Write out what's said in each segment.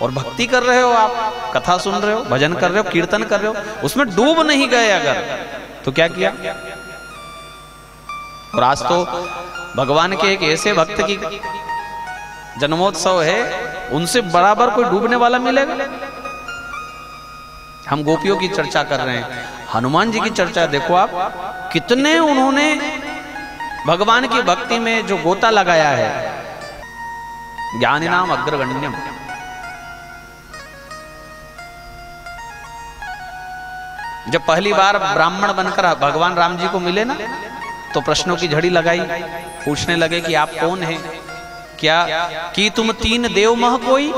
और भक्ति कर रहे हो आप, कथा सुन रहे हो, भजन कर रहे हो, कीर्तन कर रहे हो, उसमें डूब नहीं गए अगर, तो क्या किया? और आज तो भगवान के एक ऐसे भक्त की जन्मोत्सव है, उनसे बराबर कोई डूबने वाला मिलेगा? हम गोपियों की चर्चा कर रहे हैं, हनुमान जी की चर्चा देखो आप, कितने उन्होंने भगवान की भक्ति में जो गोता लगाया है। ज्ञानी नाम अग्रगण्यम, जब पहली बार ब्राह्मण बनकर भगवान राम जी को मिले ना, तो प्रश्नों की झड़ी लगाई, पूछने लगे कि आप कौन हैं, क्या कि तुम तीन देव मह कोई?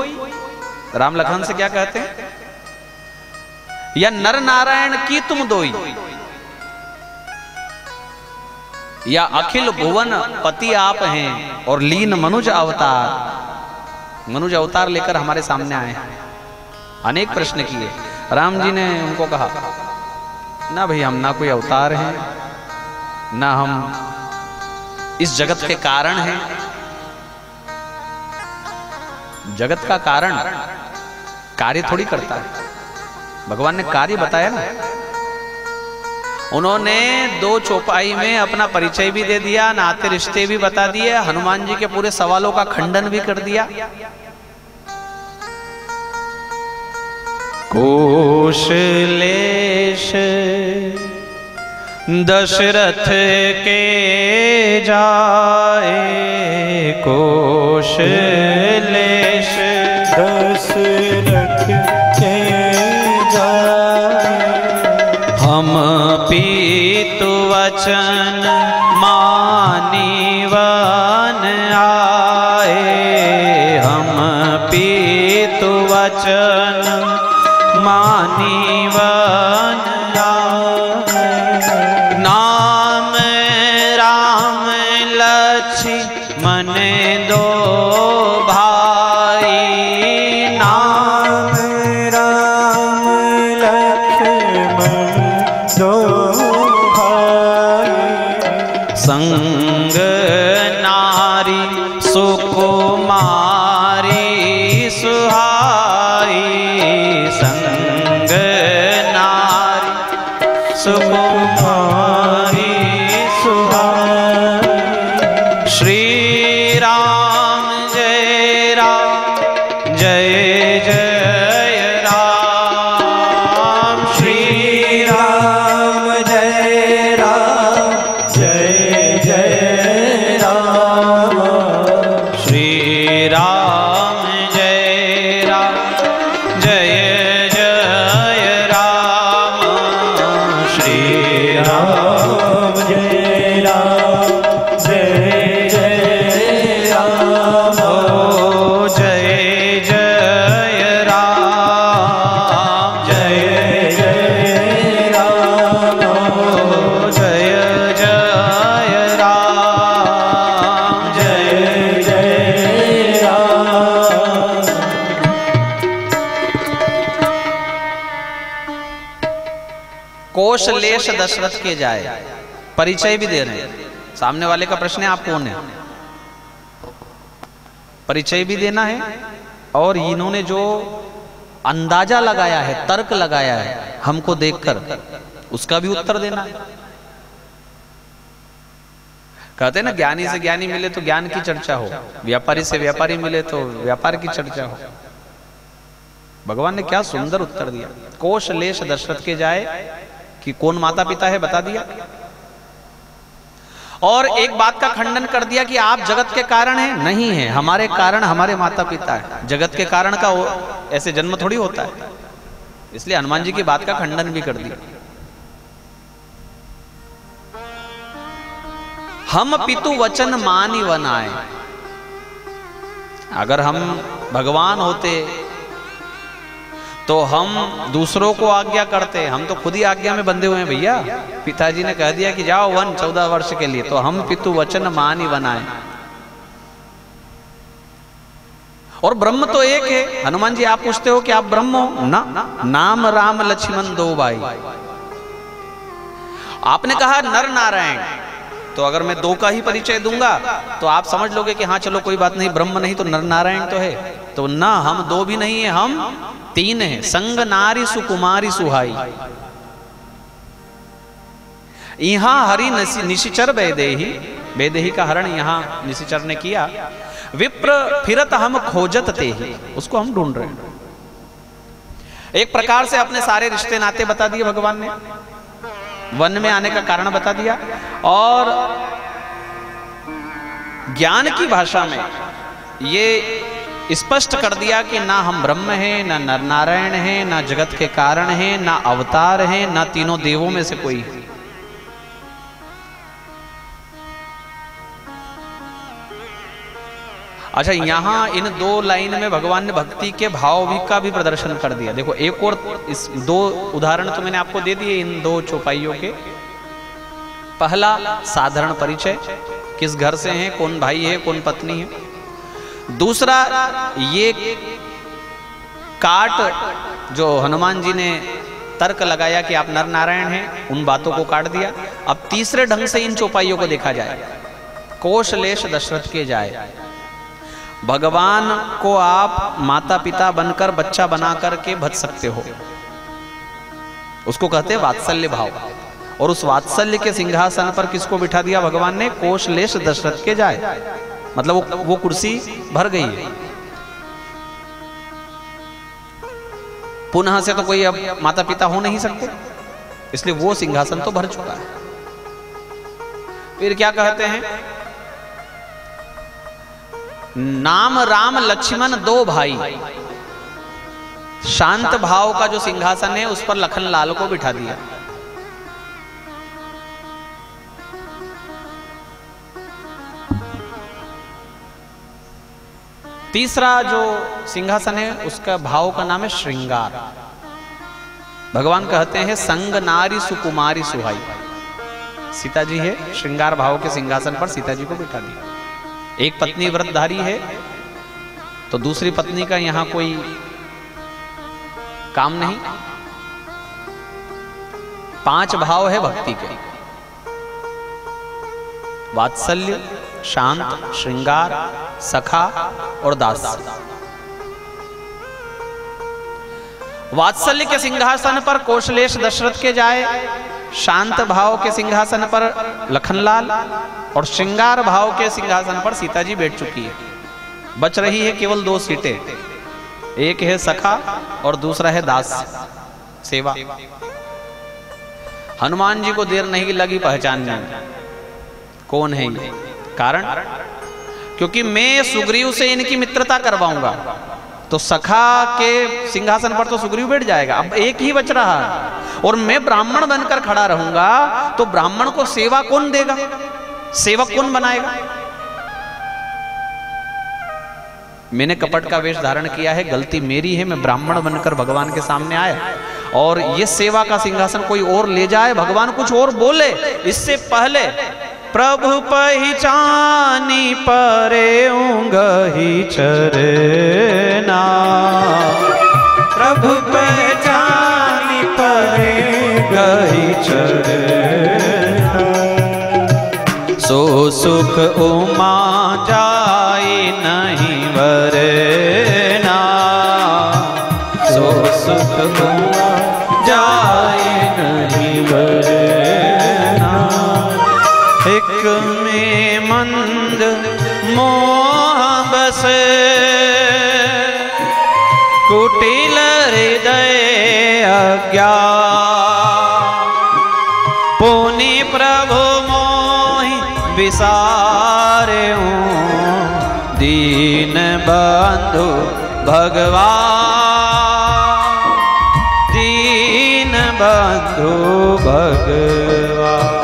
राम लखन से क्या कहते हैं? या नर नारायण की तुम दोई, या अखिल भुवन पति आप हैं और लीन मनुज अवतार। मनुज अवतार लेकर हमारे सामने आए हैं। अनेक प्रश्न किए। राम जी ने उनको कहा, ना भाई हम ना कोई अवतार हैं, ना हम इस जगत के कारण हैं। जगत का कारण कार्य थोड़ी करता है, भगवान ने कार्य बताया ना। उन्होंने 2 चौपाई में अपना परिचय भी दे दिया, नाते रिश्ते भी बता दिए, हनुमान जी के पूरे सवालों का खंडन भी कर दिया। कौशलेश दशरथ के जाए, कौशलेश दशरथ के जाए, हम पीतु वचन मानिवन आए, हम पीतु वचन मानिवन आए। नाम राम लक्ष्मण दो भाई, नाम राम लक्ष्मण दो भाई, संग नारी सुकुमारी सुहाई, संग नारी सुकुमारी सुहाई। श्री राम जय राम जय जय राम, श्री राम जय राम जय जय राम, श्री राम जय राम जय जय राम, श्री राम जय राम जय जय राम, ओ जय जय राम जय जय राम, ओ जय जय राम जय जय राम। कौशलेश दशरथ के जाए, परिचय भी दे रहे हैं। सामने वाले का प्रश्न है आप कौन है, परिचय भी देना है, और इन्होंने जो अंदाजा लगाया है, तर्क लगाया है हमको देखकर, उसका भी उत्तर देना है। कहते हैं ना, ज्ञानी से ज्ञानी मिले तो ज्ञान की चर्चा हो, व्यापारी से व्यापारी मिले तो व्यापार की चर्चा हो। भगवान ने क्या सुंदर उत्तर दिया। कौशलेश दशरथ के जाए कि कौन माता पिता है बता दिया, और एक बात का खंडन कर दिया कि आप जगत के कारण हैं, नहीं है, हमारे कारण हमारे माता पिता है। जगत के कारण का ऐसे जन्म थोड़ी होता है। इसलिए हनुमान जी की बात का खंडन भी कर दिया। हम पितु वचन मानी वनाए, अगर हम भगवान होते तो हम दूसरों को आज्ञा करते, हम तो खुद ही आज्ञा में बंधे हुए हैं भैया। पिताजी ने कह दिया कि जाओ वन 14 वर्ष के लिए, तो हम पितु वचन मानी वनाए। और ब्रह्म तो एक है। हनुमान जी आप पूछते हो कि आप ब्रह्म हो ना, नाम राम लक्ष्मण दो भाई। आपने कहा नर नारायण, तो अगर मैं 2 का ही परिचय दूंगा तो आप समझ लोगे कि हाँ चलो कोई बात नहीं, ब्रह्म नहीं तो नर नारायण तो है। तो ना हम दो भी नहीं है, हम तीन हैं। संग नारी सुकुमारी सुहाई। यहां हरि निशिचर वैदेही, वैदेही का हरण यहां निशिचर ने किया। विप्र फिरत हम खोजत ते ही, उसको हम ढूंढ रहे हैं। एक प्रकार से अपने सारे रिश्ते नाते बता दिए भगवान ने, वन में आने का कारण बता दिया, और ज्ञान की भाषा में ये स्पष्ट कर दिया कि ना हम ब्रह्म हैं, ना नर नारायण हैं, ना जगत के कारण हैं, ना अवतार हैं, ना तीनों देवों में से कोई है। अच्छा, यहां इन दो लाइन में भगवान ने भक्ति के भाव का भी प्रदर्शन कर दिया। देखो, एक और इस दो उदाहरण तो मैंने आपको दे दिए इन दो चौपाइयों के। पहला साधारण परिचय, किस घर से हैं, कौन भाई है, कौन पत्नी है। दूसरा ये काट जो हनुमान जी ने तर्क लगाया कि आप नर नारायण हैं, उन बातों को काट दिया। अब तीसरे ढंग से इन चौपाइयों को देखा जाए। कोशलेश दशरथ के जाए, भगवान को आप माता पिता बनकर बच्चा बना करके भज सकते हो, उसको कहते हैं वात्सल्य भाव। और उस वात्सल्य के सिंहासन पर किसको बिठा दिया भगवान ने? कोशलेश दशरथ के जाए, मतलब वो कुर्सी भर गई है। पुनः से तो कोई अब माता पिता हो नहीं सकते, इसलिए वो सिंहासन तो भर चुका है। फिर क्या कहते हैं? नाम राम लक्ष्मण दो भाई, शांत भाव का जो सिंहासन है उस पर लखन लाल को बिठा दिया। तीसरा जो सिंहासन है उसका भाव का नाम है श्रृंगार। भगवान कहते हैं संग नारी सुकुमारी सुहाई। सीता जी है, श्रृंगार भाव के सिंहासन पर सीता जी को बिठा दिया। एक पत्नी व्रतधारी है तो दूसरी पत्नी का यहां कोई काम नहीं। 5 भाव है भक्ति के: वात्सल्य, शांत, श्रृंगार, सखा और दास। वात्सल्य के सिंहासन पर कोशलेश दशरथ के जाए, शांत भाव के सिंहासन पर लखनलाल, और श्रृंगार भाव के सिंहासन पर सीता जी बैठ चुकी है। बच रही है केवल 2 सीटें, एक है सखा और दूसरा है दास, सेवा। हनुमान जी को देर नहीं लगी पहचानने में कौन है ये। कारण, क्योंकि मैं सुग्रीव से इनकी मित्रता करवाऊंगा, तो सखा के सिंहासन पर तो सुग्रीव बैठ जाएगा, अब एक ही बच रहा है। और मैं ब्राह्मण बनकर खड़ा रहूंगा तो ब्राह्मण को सेवा कौन देगा, सेवक कौन बनाएगा? मैंने कपट का वेश धारण किया है, गलती मेरी है, मैं ब्राह्मण बनकर भगवान के सामने आया, और ये सेवा का सिंहासन कोई और ले जाए, भगवान कुछ और बोले, इससे पहले प्रभु पहचानी परे ऊँगहि चरना। प्रभु पहचानी परे ऊँगहि चरना। सो सुख उमा जाई नहीं वरना। सो सुख उमा जाई नहीं वरना। एक में मंद मोह बसे, कुटिल हृदय अज्ञान। पुनि प्रभु मोहि विसारे, दीन बंधु भगवान। दीन बंधु भगवान।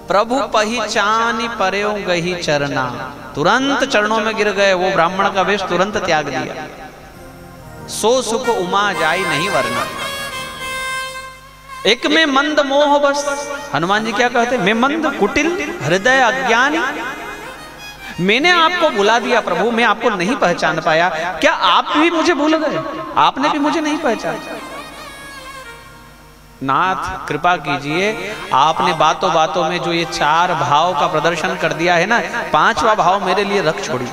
प्रभु पहचानी पर्यो गही चरना। तुरंत चरणों में गिर गए, वो ब्राह्मण का वेश तुरंत त्याग दिया। सो सुख उमा जाई नहीं वरना। एक में मंद मोह बस। हनुमान जी क्या कहते? मैं मंद, कुटिल, हृदय अज्ञानी। मैंने आपको बुला दिया प्रभु, मैं आपको नहीं पहचान पाया, क्या आप भी मुझे भूल गए? आपने भी मुझे नहीं पहचाना? नाथ कृपा कीजिए, आपने बातों बातों में जो ये 4 भाव का प्रदर्शन कर दिया है ना, 5वां भाव मेरे लिए रख छोड़िए।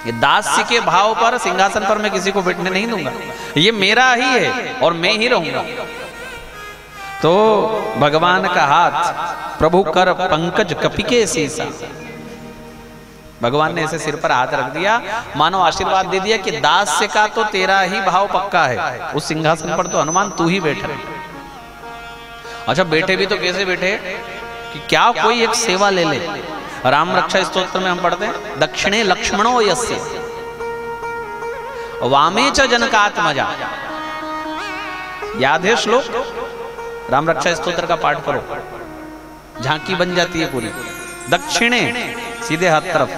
ये दास्य के भाव पर सिंहासन पर मैं किसी को बैठने नहीं दूंगा, ये मेरा ही है और मैं ही रहूंगा। तो भगवान का हाथ प्रभु कर पंकज कपिके सीसा, भगवान ने ऐसे सिर पर हाथ रख दिया, मानो आशीर्वाद दे दिया कि दास्य का तो तेरा ही भाव पक्का है, उस सिंहासन पर तो हनुमान तू ही बैठा। अच्छा बैठे भी तो कैसे बैठे कि क्या कोई एक सेवा ले ले। राम रक्षा स्तोत्र में हम पढ़ते हैं, दक्षिणे लक्ष्मणो यस्य वामे च जनकात्मजा। याद है श्लोक? राम रक्षा स्तोत्र का पाठ करो, झांकी बन जाती है पूरी। दक्षिणे सीधे हाथ तरफ,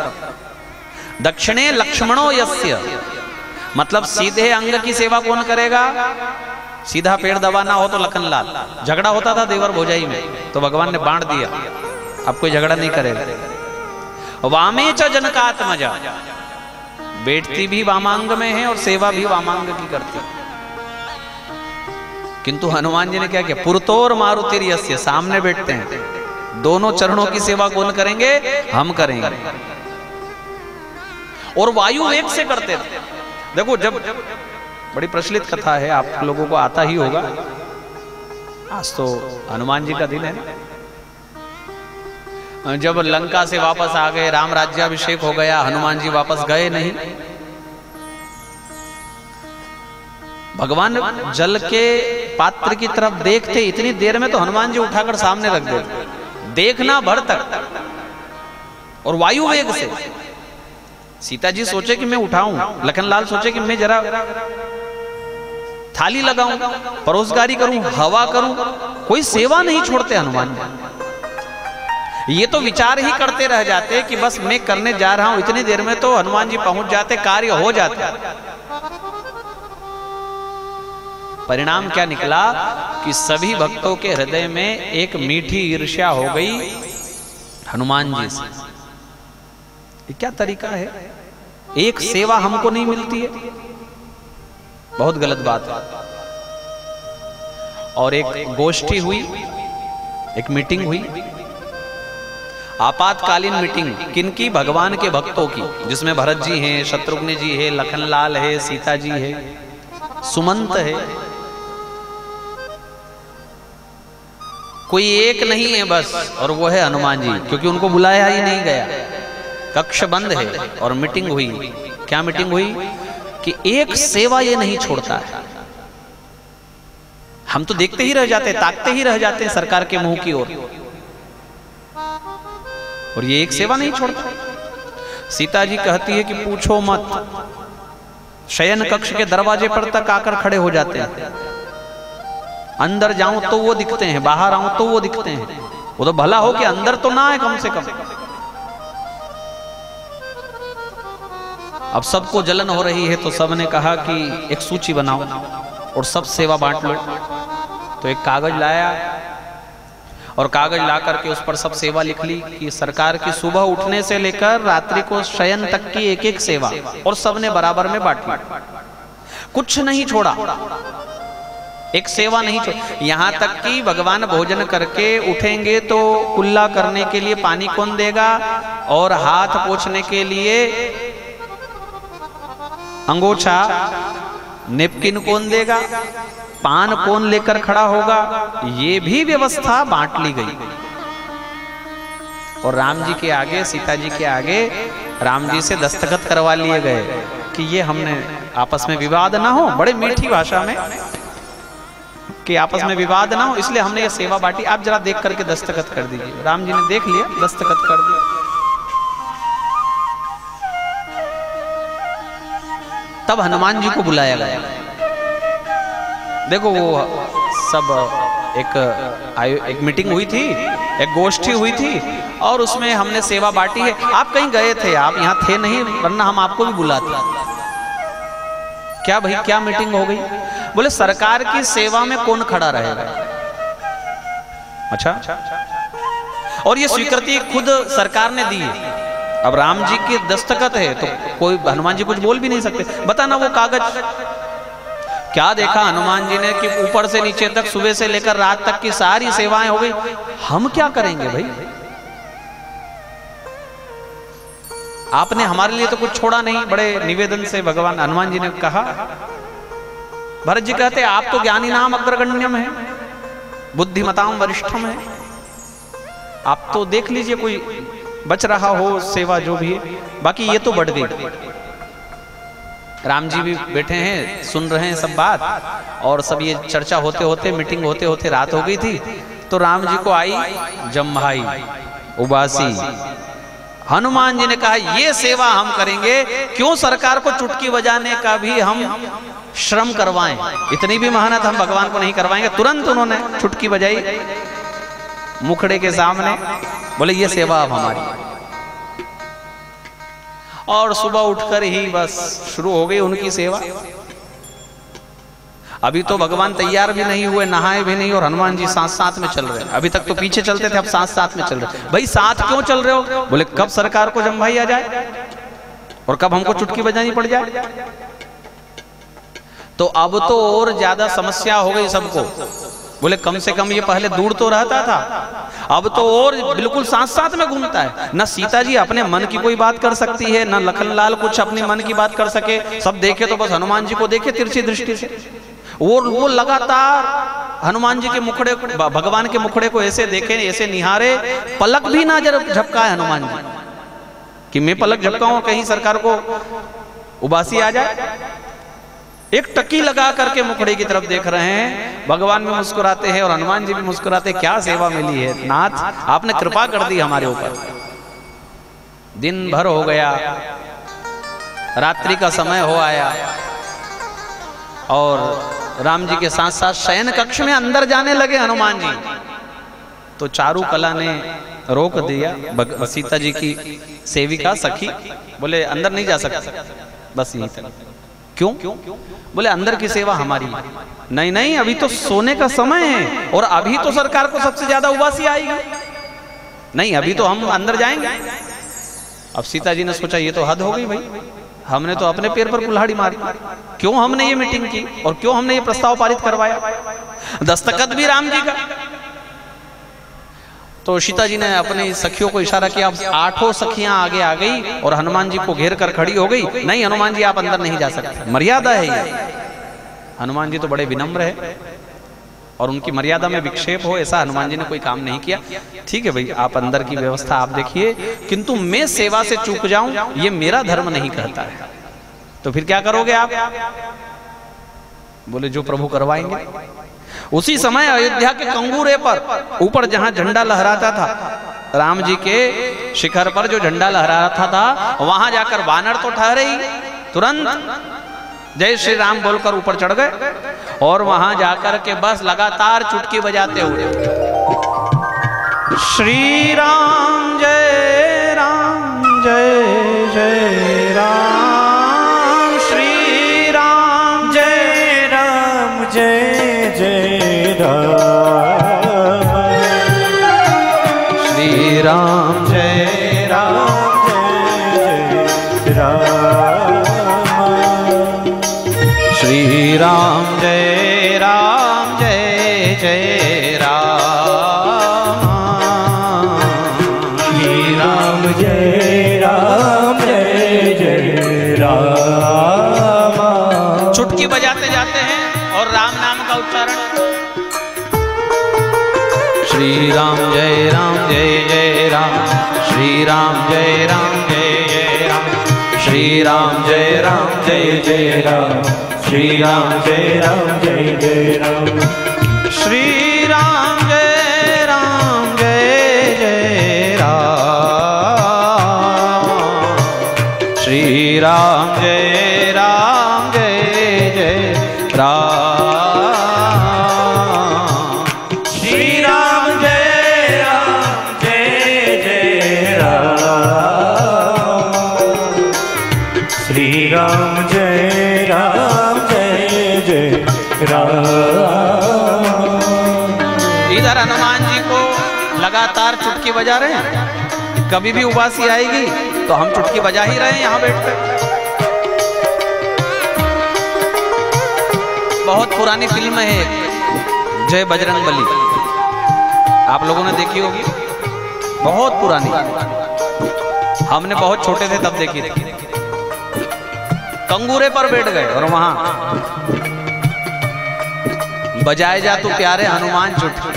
दक्षिणे लक्ष्मणो यस्य, मतलब सीधे अंग की सेवा कौन करेगा? सीधा पेड़ दबाना हो तो लखनलाल। झगड़ा होता था देवर भौजाई में, तो भगवान ने बांट दिया, अब कोई झगड़ा नहीं करेगा। वामे च जनकात्मजा, बैठती भी वामांग में है और सेवा भी वामांग की करती। किंतु हनुमान जी ने क्या किया? पुरतोर मारुतिर यस्य, सामने बैठते हैं, दोनों चरणों की सेवा कौन करेंगे? हम करेंगे। और वायु वेग से करते थे। देखो जब बड़ी प्रचलित कथा है, आप लोगों को आता ही होगा, आज तो हनुमान जी का दिन है। जब लंका से वापस आ गए, राम राज्याभिषेक हो गया, हनुमान जी वापस गए नहीं। भगवान जल के पात्र की तरफ देखते, इतनी देर में तो हनुमान जी उठाकर सामने रख देते, देखना भर तक, और वायु वेग से। सीता जी सोचे कि मैं उठाऊं, लखनलाल सोचे कि मैं जरा थाली लगाऊं, परोसगारी करूं, हवा करूं, कोई सेवा नहीं छोड़ते हनुमान जी। ये तो विचार ही करते रह जाते कि बस मैं करने जा रहा हूं, इतनी देर में तो हनुमान जी पहुंच जाते, कार्य हो जाता। परिणाम क्या निकला कि सभी भक्तों के हृदय में एक मीठी ईर्ष्या हो गई हनुमान जी से। ये क्या तरीका है? एक सेवा हमको नहीं मिलती है, बहुत गलत बात है। और एक गोष्ठी हुई, एक मीटिंग हुई, आपातकालीन मीटिंग, किनकी? भगवान के भक्तों की, जिसमें भरत जी हैं, शत्रुघ्न जी है, लखनलाल है, सीता जी है, सुमंत है। कोई एक नहीं है बस, और वो है हनुमान जी, क्योंकि उनको बुलाया ही नहीं गया। कक्ष बंद है और मीटिंग हुई। क्या मीटिंग हुई? कि एक सेवा ये नहीं छोड़ता है। हम तो देखते ही रह जाते, ताकते ही रह जाते हैं सरकार के मुंह की ओर, और ये एक सेवा नहीं छोड़ता। सीता जी कहती है कि पूछो मत, शयन कक्ष के दरवाजे पर तक आकर खड़े हो जाते हैं। अंदर जाऊं तो वो दिखते हैं, बाहर आऊं तो वो दिखते हैं। वो तो भला हो कि अंदर तो ना है कम से कम। अब सबको जलन हो रही है, तो सबने कहा कि एक सूची बनाओ और सब सेवा बांट लो। तो एक कागज लाया और कागज ला करके उस पर सब सेवा लिख ली कि सरकार की सुबह उठने से लेकर रात्रि को शयन तक की एक एक सेवा, और सबने बराबर में बांट ली। कुछ नहीं छोड़ा, एक सेवा नहीं छोड़ी। यहां तक कि भगवान भोजन करके उठेंगे तो कुल्ला करने के लिए पानी कौन देगा, और हाथ पोंछने के लिए अंगोछा नेपकिन कौन देगा, पान कौन लेकर खड़ा होगा, ये भी व्यवस्था बांट ली गई। और राम जी के आगे, सीता जी के आगे राम जी से दस्तखत करवा लिए गए कि ये हमने आपस में विवाद ना हो, बड़े मीठी भाषा में, कि आपस में विवाद ना हो, इसलिए हमने ये सेवा बांटी। आप जरा देख करके दस्तखत कर दीजिए। राम जी ने देख लिया, दस्तखत कर दिया। तब हनुमान जी को बुलाया गया। देखो वो सब एक मीटिंग हुई थी, एक गोष्ठी हुई थी, और उसमें हमने सेवा बांटी है। आप कहीं गए थे, आप यहाँ थे नहीं, वरना हम आपको भी बुलाते। क्या भाई, क्या मीटिंग हो गई? बोले सरकार की सेवा में कौन खड़ा रहेगा। अच्छा, और ये स्वीकृति खुद सरकार ने दी है। अब राम जी की दस्तखत है तो कोई, हनुमान जी कुछ बोल भी नहीं सकते। बताना वो कागज क्या देखा हनुमान जी ने कि ऊपर से नीचे तक, सुबह से लेकर रात तक की सारी सेवाएं हो गई। हम क्या करेंगे भाई? आपने हमारे लिए तो कुछ छोड़ा नहीं। बड़े निवेदन से भगवान हनुमान जी ने कहा। भरत जी कहते आप तो ज्ञानी नाम अग्रगण्यम है, बुद्धिमताम वरिष्ठम है, आप तो देख लीजिए कोई बच रहा हो सेवा जो भी है, बाकी ये तो बढ़ गई। राम जी भी बैठे हैं, सुन रहे हैं सब बात, और सब ये चर्चा होते होते, मीटिंग होते होते रात हो गई थी। तो राम जी को आई जम्भाई उबासी। हनुमान जी ने कहा ये सेवा हम करेंगे, क्यों सरकार को चुटकी बजाने का भी हम श्रम करवाएं, इतनी भी मेहनत हम भगवान को नहीं करवाएंगे। तुरंत उन्होंने चुटकी बजाई मुखड़े के सामने, बोले ये सेवा अब हमारी। और सुबह उठकर ही बस शुरू हो गई उनकी सेवा। अभी तो भगवान तैयार भी नहीं हुए, नहाए भी नहीं, और हनुमान जी साथ साथ में चल रहे हैं। अभी तक तो पीछे चलते थे, अब साथ साथ में चल रहे। भाई साथ क्यों चल रहे हो? बोले कब सरकार को जम्भाई आ जाए और कब हमको चुटकी बजानी पड़ जाए। तो अब तो और ज्यादा समस्या हो गई सबको। बोले कम से कम ये पहले दूर तो रहता था, अब तो और बिल्कुल साथ साथ में घूमता है। न सीता जी अपने मन की कोई बात कर सकती है, न लखनलाल कुछ अपने मन की बात कर सके। सब देखे तो बस हनुमान जी को देखे तिरछी दृष्टि से। वो लगातार हनुमान जी के मुखड़े, भगवान के मुखड़े को ऐसे देखे, ऐसे निहारे, पलक भी ना झपकाए हनुमान जी कि मैं पलक झपकाऊं कहीं सरकार को उबासी आ जाए। एक टकी लगा करके मुखड़े की तरफ देख रहे हैं। भगवान भी मुस्कुराते हैं और हनुमान जी भी मुस्कुराते। क्या सेवा मिली है नाथ, आपने कृपा कर दी हमारे ऊपर। दिन भर हो गया, रात्रि का समय हो आया, और राम जी के साथ साथ शयन कक्ष में अंदर जाने लगे हनुमान जी। तो चारुकला ने रोक दिया सीता जी की सेविका सखी, बोले अंदर नहीं जा सकते, बस यहीं तक। क्यों? बोले अंदर की सेवा हमारी। नहीं नहीं, अभी तो सोने का समय है, और अभी तो सरकार को सबसे ज्यादा उबासी आएगी। नहीं, अभी तो हम अंदर जाएंगे। अब सीता जी ने सोचा ये तो हद हो गई भाई, हमने तो अपने पैर पर कुल्हाड़ी मारी। क्यों हमने ये मीटिंग की और क्यों हमने ये प्रस्ताव पारित करवाया? दस्तखत भी राम जी का। तो सीता जी ने अपनी सखियों को इशारा किया। अब 8 सखियां आगे आ गई और हनुमान जी को घेर कर खड़ी हो गई। नहीं हनुमान जी आप अंदर नहीं जा सकते, मर्यादा है ये। हनुमान जी तो बड़े विनम्र है, और उनकी मर्यादा में विक्षेप हो ऐसा हनुमान जी ने कोई काम नहीं किया। ठीक है भाई, आप अंदर की व्यवस्था आप देखिए, किंतु मैं सेवा से चूक जाऊं ये मेरा धर्म नहीं कहता है। तो फिर क्या करोगे आप? बोले जो प्रभु करवाएंगे। उसी समय अयोध्या के कंगूरे पर ऊपर जहां झंडा लहराता था, राम जी के शिखर पर जो झंडा लहराता था, वहां जाकर वानर तो ठहरे ही, तुरंत जय श्री राम बोलकर ऊपर चढ़ गए, और वहां जाकर के बस लगातार चुटकी बजाते हुए श्री राम जय राम जय जय राम, श्री राम जय राम जय जय राम, श्री राम जय राम जय जय राम, श्री राम जय राम जय जय राम, श्री राम जय राम जय जय राम। चुटकी बजाते जाते हैं और राम नाम का उच्चारण। श्री राम जय राम जय जय राम, श्री राम जय राम जय जय राम, श्री राम जय राम जय जय राम, श्री राम जय राम जय जय राम, श्री राम जय राम जय जय राम, श्री राम जय राम जय जय राम, श्री राम जय राम जय जय राम, श्री राम जय राम जय जय राम। इधर हनुमान जी को लगातार चुटकी बजा रहे हैं। कभी भी उबासी आएगी तो हम चुटकी बजा ही रहे हैं यहाँ बैठकर। बहुत पुरानी फिल्म है एक, जय बजरंग बली, आप लोगों ने देखी होगी, बहुत पुरानी, हमने बहुत छोटे थे तब देखी थी। कंगूरे पर बैठ गए और वहां बजाए जा तू प्यारे हनुमान चुटकी,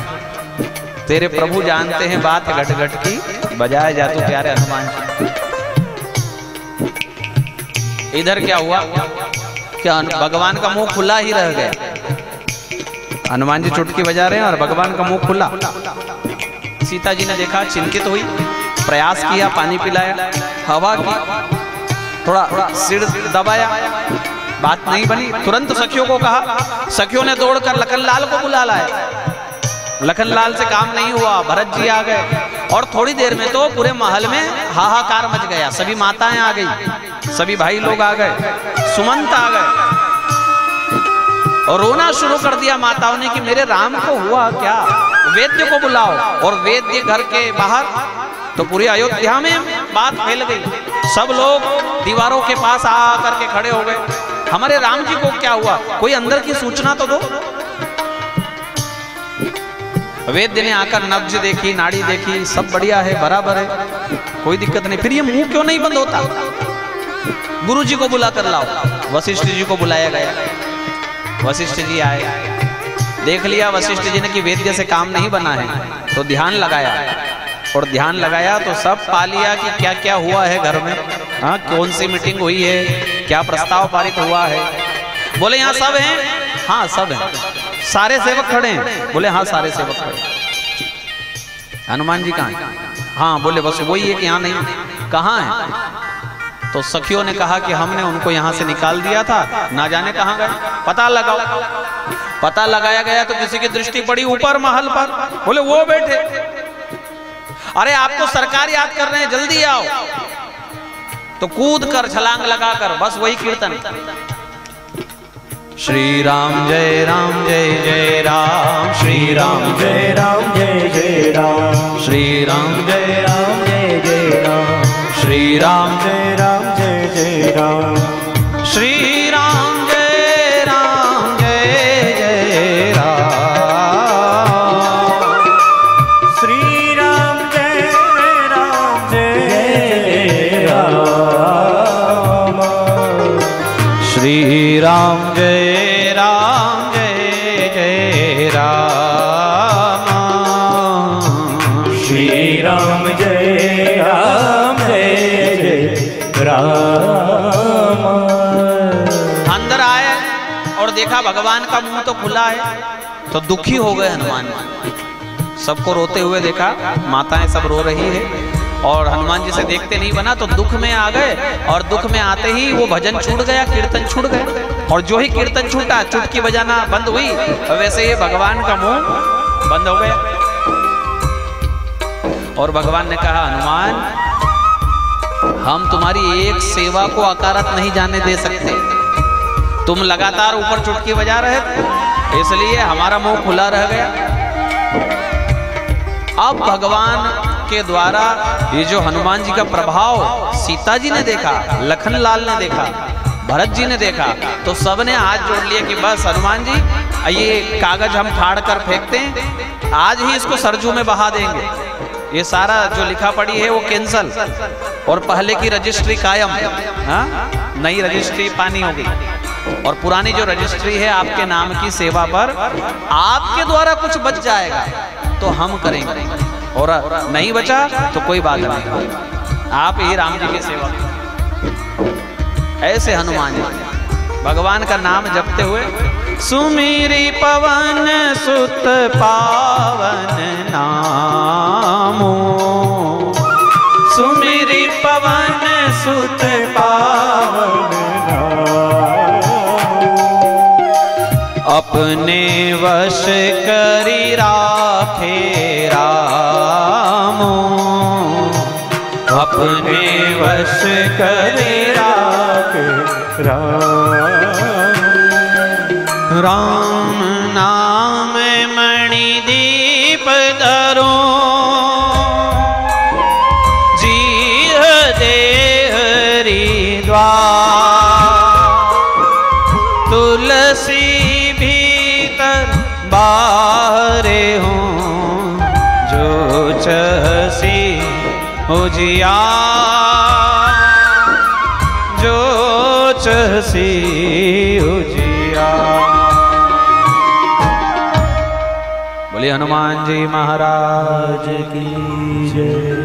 तेरे प्रभु जानते हैं बात घट घट की, बजाए जा तू प्यारे हनुमान चुटकी। इधर क्या हुआ, क्या भगवान का मुंह खुला ही रह गया। हनुमान जी चुटकी बजा रहे हैं और भगवान का मुंह खुला। सीता जी ने देखा, चिंतित हुई, प्रयास किया, पानी पिलाया, हवा की, थोड़ा सिर दबाया, बात नहीं बनी। तुरंत सखियों को कहा, सखियों ने दौड़कर लखनलाल को बुला लाया। लखनलाल से काम नहीं हुआ, भरत जी आ गए और थोड़ी देर में तो पूरे महल में हाहाकार मच गया। सभी माताएं आ गई, सभी भाई लोग आ गए, सुमंत आ गए और रोना शुरू कर दिया माताओं ने कि मेरे राम को हुआ क्या, वैद्य को बुलाओ। और वैद्य घर के बाहर, तो पूरी अयोध्या में बात फैल गई। सब लोग दीवारों के पास आ करके खड़े हो गए, हमारे राम जी को क्या हुआ, कोई अंदर की सूचना तो दो। वैद्य ने आकर नब्ज देखी, नाड़ी देखी, सब बढ़िया है, बराबर है, कोई दिक्कत नहीं। फिर ये मुंह क्यों नहीं बंद होता, गुरु जी को बुला कर लाओ। वशिष्ठ जी को बुलाया गया, वशिष्ठ जी आए, देख लिया वशिष्ठ जी ने कि वैद्य से काम नहीं बना है, तो ध्यान लगाया और ध्यान लगाया तो सब पा लिया कि क्या क्या हुआ है घर में, हाँ कौन सी मीटिंग हुई है, क्या प्रस्ताव पारित हुआ है। बोले यहाँ सब हैं, हाँ सब हैं। सारे सेवक खड़े हैं, बोले हाँ सारे सेवक खड़े। हनुमान जी कहाँ हैं? हाँ बोले बस वही है कि यहाँ नहीं, कहाँ है? तो सखियों ने कहा कि हमने उनको यहाँ से निकाल दिया था, ना जाने कहाँ गए, पता लगाओ। पता लगाया गया तो किसी की दृष्टि पड़ी ऊपर महल पर, बोले वो बैठे। अरे आपको सरकार याद कर रहे हैं, जल्दी आओ। तो कूद कर छलांग लगाकर बस वही कीर्तन, श्री राम जय जय राम, श्री राम जय जय राम, श्री राम जय जय राम, श्री राम जय जय राम, श्री राम जय जय राम, श्री राम जय जय राम, श्री राम जय जय राम, श्री राम जय राम। अंदर आए और देखा भगवान का मुंह तो खुला है, तो दुखी हो गए हनुमान जी। सबको रोते हुए देखा, माताएं सब रो रही है और हनुमान जी से देखते नहीं बना, तो दुख में आ गए। और दुख में आते ही वो भजन छूट गया, कीर्तन छूट गया। और जो ही कीर्तन छूटा, चुटकी बजाना बंद हुई, वैसे ही भगवान का मुंह बंद हो गया। और भगवान ने कहा, हनुमान हम तुम्हारी एक सेवा को अकारत नहीं जाने दे सकते। तुम लगातार ऊपर चुटकी बजा रहे थे, इसलिए हमारा मुंह खुला रह गया। अब भगवान के द्वारा ये जो हनुमान जी का प्रभाव सीता जी ने देखा, लखनलाल ने देखा, भरत जी ने देखा, तो सबने हाथ जोड़ लिया कि बस हनुमान जी ये कागज हम फाड़ कर फेंकते हैं, आज ही इसको सरजू में बहा देंगे। ये सारा जो लिखा पड़ी है वो कैंसल और पहले की रजिस्ट्री कायम, हाँ नई रजिस्ट्री पानी हो गई। और पुरानी जो रजिस्ट्री है आपके नाम की सेवा पर, आपके द्वारा कुछ बच जाएगा तो हम करेंगे, और नहीं बचा तो कोई बात नहीं, आप ही राम जी की सेवा। ऐसे हनुमान जी भगवान का नाम जपते हुए, सुमिरी पवन सुत पावन नामो, सुमिरी पवन सुत पावन नामो, अपने वश करी राखे रामो, अपने वश करी राखे राम नाम मणि दीप धरो, जीह देह हरि द्वार, तुलसी भी उजिया जो चसी उजिया। बोलिए हनुमान जी महाराज की जय।